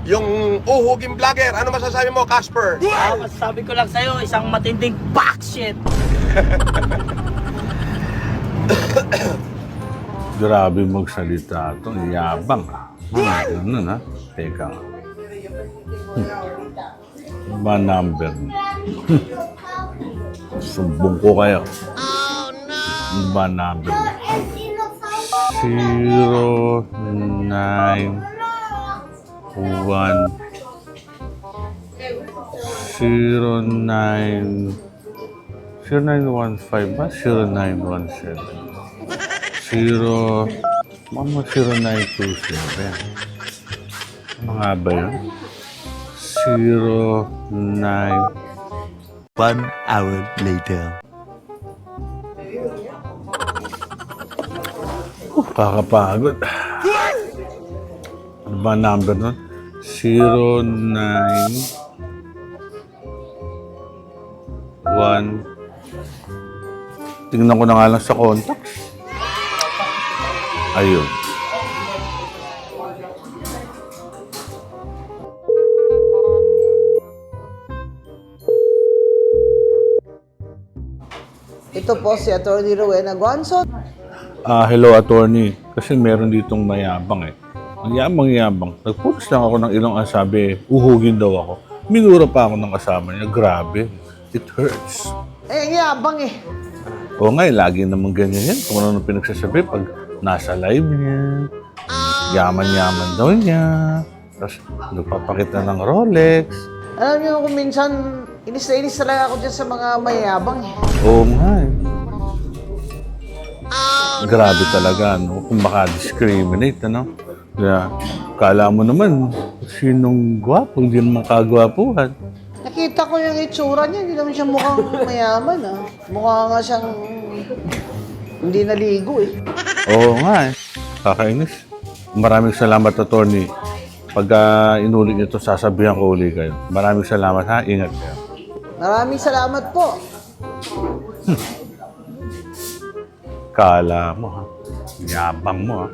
yung uhuging vlogger. Ano masasabi mo, Casper? Masasabi ko lang sa'yo, isang matinding backshit. Grabe magsalita ito. Yabang. Ganun ha. Teka. Ba number? Sumbong ko kayo. Ba number? 09 0915 ba? 0917 0927 ano nga ba yun? 1 hour later. Kakapagod. Ano ba ang number nun? 091. Tingnan ko na nga lang sa contacts. Ayun. Ito po si Atty. Rowena Gonzon. Hello, attorney. Kasi meron ditong mayabang eh. Ang yabang. Nagpulis lang ako ng ilong ang sabi, uhugin daw ako. Minura pa ako ng kasama niya. Grabe. It hurts. Eh, yabang eh. Oo nga, lagi naman ganyan yan. Kung ano pinagsasabi pag nasa live niya. Yaman-yaman daw niya. Tapos nagpapakita ng Rolex. Alam niyo kung minsan, inis na inis talaga ako dyan sa mga mayabang eh. Oo nga eh. Grabe talaga, no? Kung maka-discriminate, ano? Kaya, kala mo naman, sinong gwapo, hindi naman kagwapuhan. Nakita ko yung itsura niya, hindi naman siya mukhang mayaman ah. Mukha nga siyang hindi naligo eh. Oo nga eh. Kakainis. Maraming salamat, attorney. Pag inulit niyo ito, sasabihan ko uli kayo. Maraming salamat ha. Ingat kayo. Maraming salamat po. Kala mo ha. Yabang mo ha.